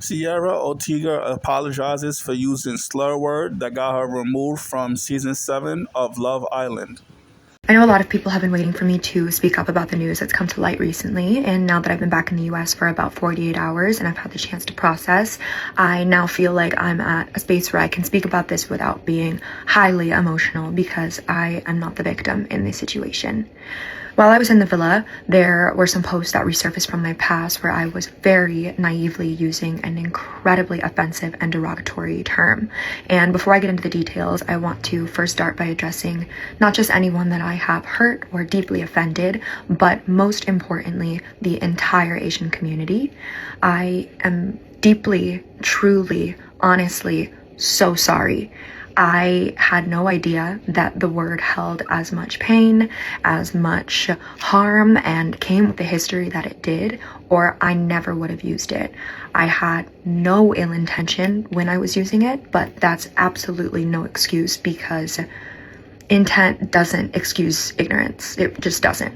Cierra Ortega apologizes for using slur word that got her removed from season 7 of Love Island. I know a lot of people have been waiting for me to speak up about the news that's come to light recently, and now that I've been back in the US for about 48 hours and I've had the chance to process, I now feel like I'm at a space where I can speak about this without being highly emotional because I am not the victim in this situation. While I was in the villa, there were some posts that resurfaced from my past where I was very naively using an incredibly offensive and derogatory term. And before I get into the details, I want to first start by addressing not just anyone that I have hurt or deeply offended, but most importantly, the entire Asian community. I am deeply, truly, honestly so sorry. I had no idea that the word held as much pain, as much harm, and came with the history that it did, or I never would have used it. I had no ill intention when I was using it, but that's absolutely no excuse because intent doesn't excuse ignorance. It just doesn't.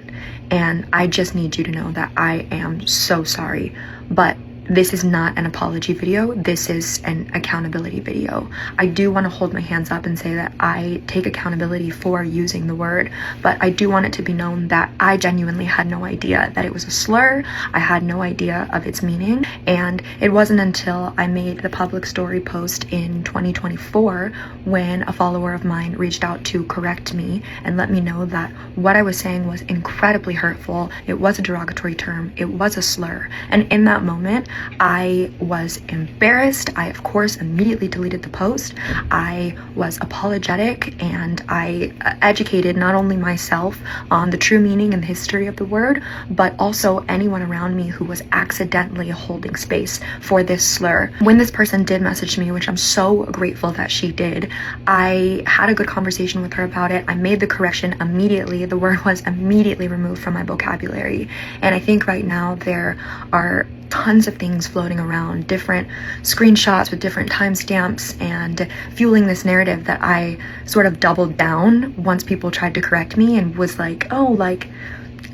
And I just need you to know that I am so sorry, but this is not an apology video. This is an accountability video. I do want to hold my hands up and say that I take accountability for using the word, but I do want it to be known that I genuinely had no idea that it was a slur. I had no idea of its meaning, and it wasn't until I made the public story post in 2024 when a follower of mine reached out to correct me and let me know that what I was saying was incredibly hurtful. It was a derogatory term. It was a slur. And in that moment, I was embarrassed. I, of course, immediately deleted the post. I was apologetic and I educated not only myself on the true meaning and the history of the word, but also anyone around me who was accidentally holding space for this slur. When this person did message me, which I'm so grateful that she did, I had a good conversation with her about it. I made the correction immediately. The word was immediately removed from my vocabulary. And I think right now there are tons of things floating around, different screenshots with different timestamps, and fueling this narrative that I sort of doubled down once people tried to correct me and was like, oh, like,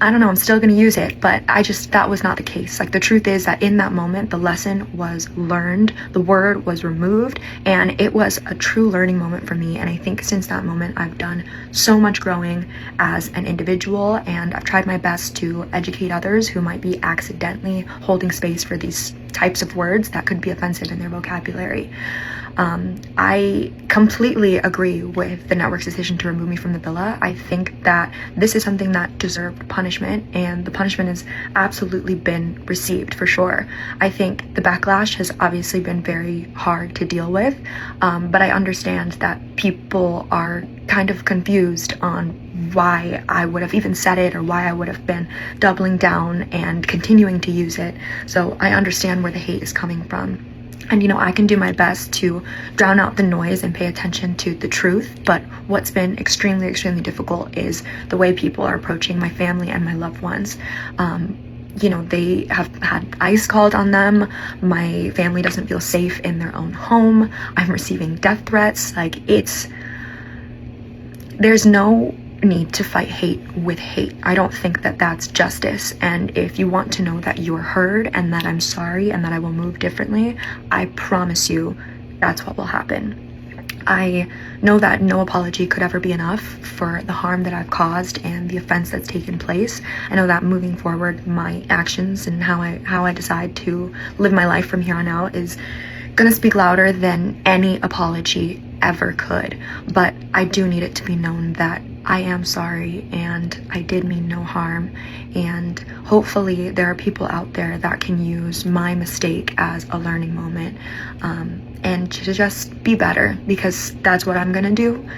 I don't know, I'm still gonna use it. But that was not the case. Like, the truth is that in that moment, the lesson was learned, the word was removed, and it was a true learning moment for me. And I think since that moment, I've done so much growing as an individual, and I've tried my best to educate others who might be accidentally holding space for these types of words that could be offensive in their vocabulary. I completely agree with the network's decision to remove me from the villa. I think that this is something that deserved punishment, and the punishment has absolutely been received for sure. I think the backlash has obviously been very hard to deal with, but I understand that people are kind of confused on why I would have even said it or why I would have been doubling down and continuing to use it. So I understand where the hate is coming from. And, you know, I can do my best to drown out the noise and pay attention to the truth. But what's been extremely, extremely difficult is the way people are approaching my family and my loved ones. You know, they have had ICE called on them. My family doesn't feel safe in their own home. I'm receiving death threats. Like, there's no need to fight hate with hate. I don't think that that's justice. And if you want to know that you're heard and that I'm sorry and that I will move differently, I promise you that's what will happen. I know that no apology could ever be enough for the harm that I've caused and the offense that's taken place. I know that moving forward, my actions and how I decide to live my life from here on out is gonna speak louder than any apology ever could. But I do need it to be known that I am sorry and I did mean no harm, and hopefully there are people out there that can use my mistake as a learning moment, and to just be better, because that's what I'm gonna do.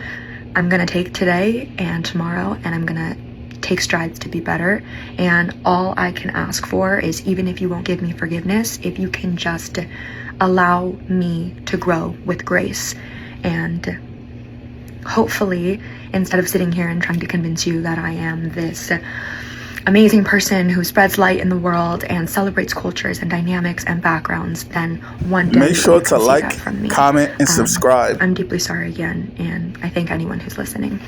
I'm gonna take today and tomorrow and I'm gonna take strides to be better. And all I can ask for is, even if you won't give me forgiveness, if you can just allow me to grow with grace. And hopefully, instead of sitting here and trying to convince you that I am this amazing person who spreads light in the world and celebrates cultures and dynamics and backgrounds, then one day Make sure you to can see like, that from me. comment, and subscribe. I'm deeply sorry again, and I thank anyone who's listening.